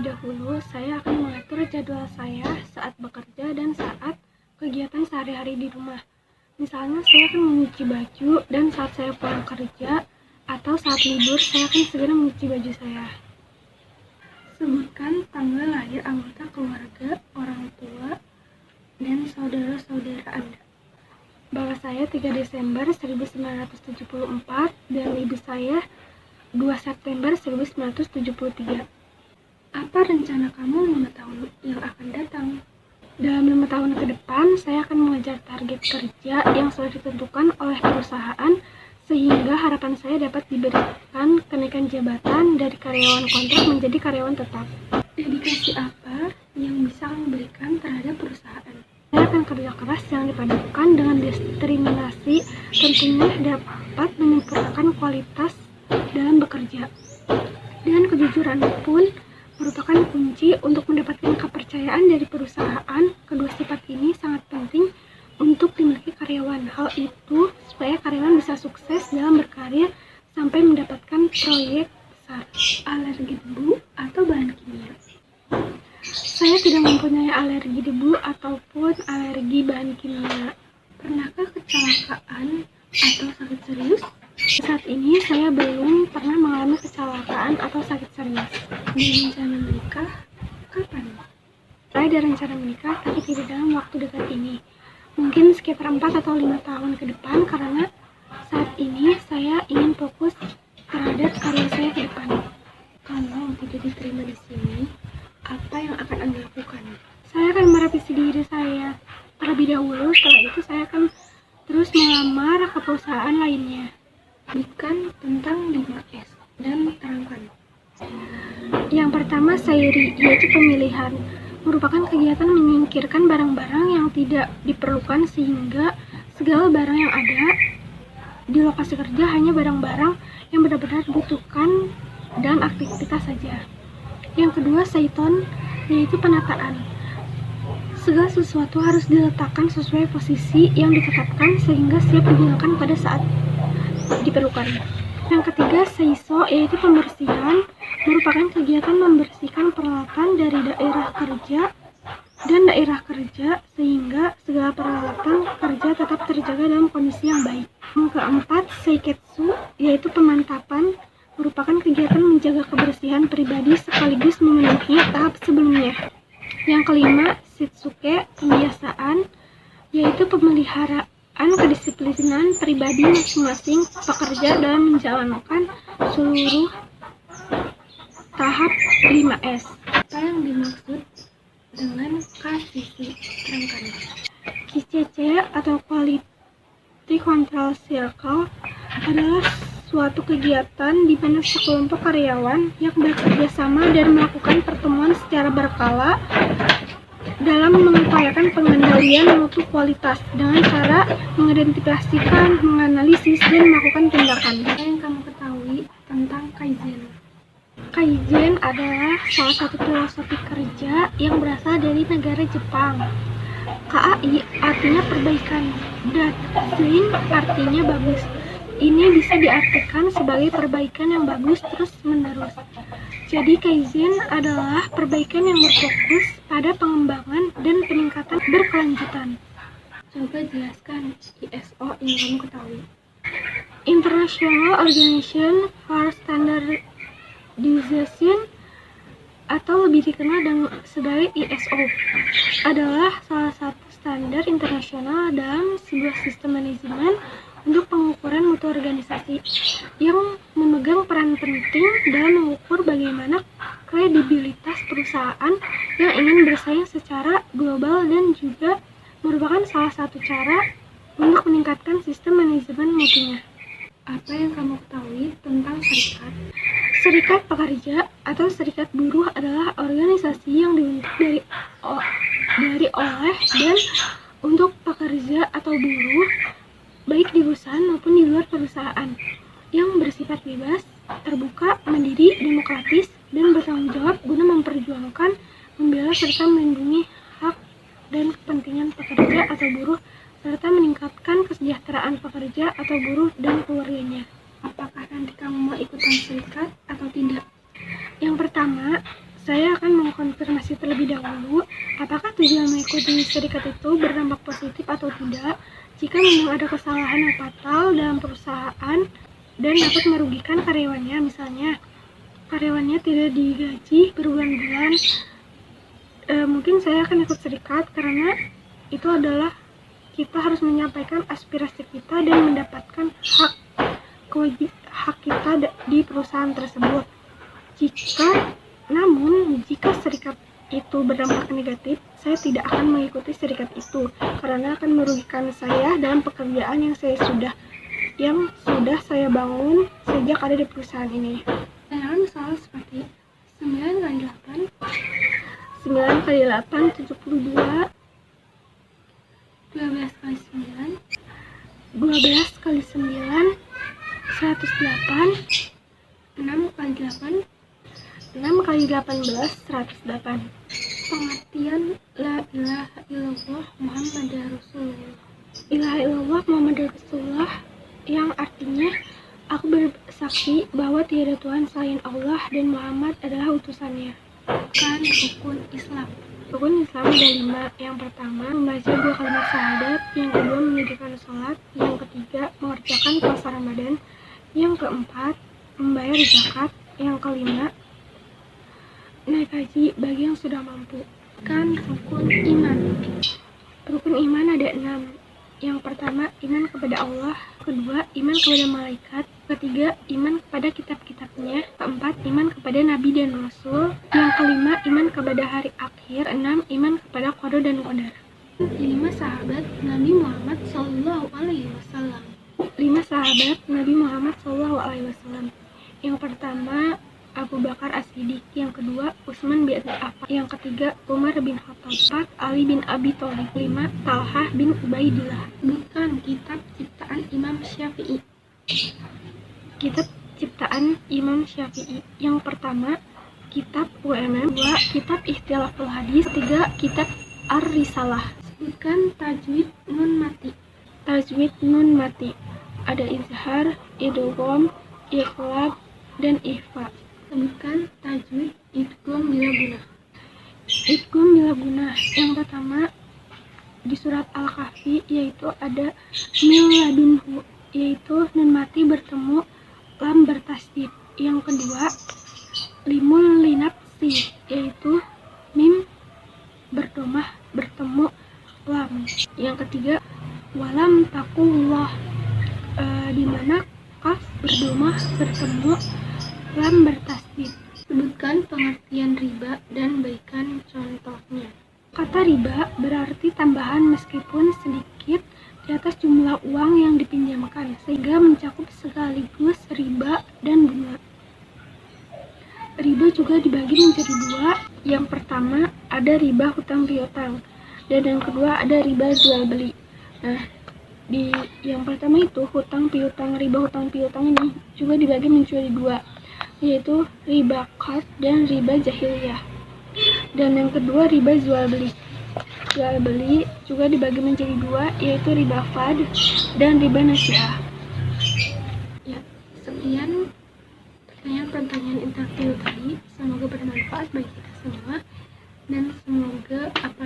Terlebih dahulu, saya akan mengatur jadwal saya saat bekerja dan saat kegiatan sehari-hari di rumah. Misalnya, saya akan mencuci baju dan saat saya pulang kerja atau saat libur, saya akan segera mencuci baju saya. Sebutkan tanggal lahir anggota keluarga, orang tua, dan saudara-saudara Anda. Bapak saya 3 Desember 1974 dan ibu saya 2 September 1973. Apa rencana kamu 5 tahun yang akan datang? Dalam 5 tahun ke depan, saya akan mengejar target kerja yang sudah ditentukan oleh perusahaan sehingga harapan saya dapat diberikan kenaikan jabatan dari karyawan kontrak menjadi karyawan tetap. Dedikasi apa yang bisa kamu berikan terhadap perusahaan? Saya akan kerja keras yang dipadukan dengan determinasi tentunya dapat menyempurnakan kualitas dalam bekerja. Dan kejujuran pun merupakan kunci untuk mendapatkan kepercayaan dari perusahaan. Kedua sifat ini sangat penting untuk dimiliki karyawan. Hal itu supaya karyawan bisa sukses dalam berkarya sampai mendapatkan proyek besar. Alergi debu atau bahan kimia? Saya tidak mempunyai alergi debu ataupun alergi bahan kimia. Pernahkah kecelakaan atau sakit serius? Saat ini saya belum pernah mengalami kecelakaan atau sakit serius. Rencana menikah kapan? Saya ada rencana menikah tapi tidak dalam waktu dekat ini. Mungkin sekitar 4 atau 5 tahun ke depan karena saat ini saya ingin fokus terhadap karya saya ke depan. Kalau tidak diterima di sini, apa yang akan Anda lakukan? Saya akan merevisi diri saya terlebih dahulu. Setelah itu saya akan terus melamar ke perusahaan lainnya. Bukan tentang 5S dan terangkan. Yang pertama, sayuri, yaitu pemilihan. Merupakan kegiatan menyingkirkan barang-barang yang tidak diperlukan sehingga segala barang yang ada di lokasi kerja hanya barang-barang yang benar-benar dibutuhkan dan aktivitas saja. Yang kedua, saiton, yaitu penataan. Segala sesuatu harus diletakkan sesuai posisi yang ditetapkan sehingga siap digunakan pada saat diperlukan. Yang ketiga, seiso, yaitu pembersihan. Merupakan kegiatan membersihkan peralatan dari daerah kerja dan daerah kerja sehingga segala peralatan kerja tetap terjaga dalam kondisi yang baik. Yang keempat, seiketsu, yaitu pemantapan. Merupakan kegiatan menjaga kebersihan pribadi sekaligus memenuhi tahap sebelumnya. Yang kelima, shitsuke, kebiasaan, yaitu pemeliharaan kedisiplinan pribadi masing-masing pekerja dalam menjalankan seluruh tahap 5S. Apa yang dimaksud dengan KCC? Terangkan. KCC atau Quality Control Circle adalah suatu kegiatan di mana sekelompok karyawan yang bekerja sama dan melakukan pertemuan secara berkala dalam mengupayakan pengendalian mutu kualitas dengan cara mengidentifikasikan, menganalisis, dan melakukan tindakan. Apa yang kamu ketahui tentang Kaizen? Kaizen adalah salah satu filosofi kerja yang berasal dari negara Jepang. KAI artinya perbaikan, dan Zen artinya bagus. Ini bisa diartikan sebagai perbaikan yang bagus terus-menerus. Jadi Kaizen adalah perbaikan yang berfokus pada pengembangan dan peningkatan berkelanjutan. Coba jelaskan ISO yang kamu ketahui. International Organization for Standardization atau lebih dikenal sebagai ISO adalah salah satu standar internasional dalam sebuah sistem manajemen untuk pengukuran mutu organisasi yang memegang peran penting dalam mengukur bagaimana kredibilitas perusahaan yang ingin bersaing secara global dan juga merupakan salah satu cara untuk meningkatkan sistem manajemen mutunya. Apa yang kamu ketahui tentang serikat? Serikat pekerja atau serikat buruh adalah organisasi yang dibentuk dari oleh dan untuk pekerja atau buruh baik di perusahaan maupun di luar perusahaan, yang bersifat bebas, terbuka, mandiri, demokratis, dan bertanggung jawab guna memperjuangkan, membela, serta melindungi hak dan kepentingan pekerja atau buruh, serta meningkatkan kesejahteraan pekerja atau buruh dan keluarganya. Apakah nanti kamu mau ikutan serikat atau tidak? Yang pertama, Saya akan mengkonfirmasi terlebih dahulu apakah tujuan mengikuti serikat itu berdampak positif atau tidak. Jika memang ada kesalahan yang fatal dalam perusahaan dan dapat merugikan karyawannya, misalnya karyawannya tidak digaji berbulan-bulan, mungkin saya akan ikut serikat karena itu adalah kita harus menyampaikan aspirasi kita dan mendapatkan hak kita di perusahaan tersebut. Namun jika serikat itu berdampak negatif, saya tidak akan mengikuti serikat itu karena akan merugikan saya dalam pekerjaan yang sudah saya bangun sejak ada di perusahaan ini. Tantangan misalnya seperti 9 kali 8 72, 12 kali 9 kali 9 108, 6 kali 8 6 kali 18 108. Pengertian La ilaha illallah Muhammadar Rasulullah. Ilaha illallah Muhammadar Rasulullah yang artinya aku bersaksi bahwa tiada Tuhan selain Allah dan Muhammad adalah utusannya. Kan rukun Islam. Rukun Islam ada 5. Yang pertama, membaca 2 kalimat syahadat. Yang kedua, menunaikan sholat. Yang ketiga, mengerjakan puasa Ramadan. Yang keempat, membayar zakat. Yang kelima, naik haji bagi yang sudah mampu. Kan rukun iman. Rukun iman ada 6. Yang pertama, iman kepada Allah. Kedua, iman kepada malaikat. Ketiga, iman kepada kitab-kitabnya. Keempat, iman kepada nabi dan rasul. Yang kelima, iman kepada hari akhir. 6, iman kepada qada dan qadar. 5 sahabat Nabi Muhammad Sallallahu Alaihi Wasallam. 5 sahabat Nabi Muhammad Sallallahu Alaihi Wasallam. Yang pertama, Abu Bakar As-Siddiq. Yang kedua, Utsman bin Affan. Yang ketiga, Umar bin Khattab. 4, Ali bin Abi Thalib. 5, Talhah bin Ubaidillah. Bukan kitab ciptaan Imam Syafi'i. Kitab ciptaan Imam Syafi'i. Yang pertama, kitab UMM. 2, kitab Ikhtilaful Hadis. 3, kitab Ar-Risalah. Sebutkan tajwid nun mati. Tajwid nun mati ada izhar, idgham, iqlab, dan ikhfa. Sebutkan tajwid idgham bila gunah. Idgham bila gunah yang pertama di surat Al-Kahfi yaitu ada mil ladunhu, yaitu nun mati bertemu lam bertasdid. Yang kedua limul linafsi, yaitu mim berdomah bertemu lam. Yang ketiga walam takullah, di mana kaf berdomah bertemu lam bertasdid. Sebutkan pengertian riba dan berikan contohnya. Kata riba berarti tambahan meskipun sedikit di atas jumlah uang yang dipinjamkan, sehingga mencakup sekaligus riba dan bunga. Riba juga dibagi menjadi 2. Yang pertama ada riba hutang piutang, dan yang kedua ada riba jual beli. Nah, di yang pertama itu riba hutang piutang ini juga dibagi menjadi 2, yaitu riba qard dan riba jahiliyah. Dan yang kedua riba jual beli. Jual beli juga dibagi menjadi 2, yaitu riba fad dan riba nasiah. Ya, sekian pertanyaan interaktif tadi. Semoga bermanfaat bagi kita semua dan semoga apa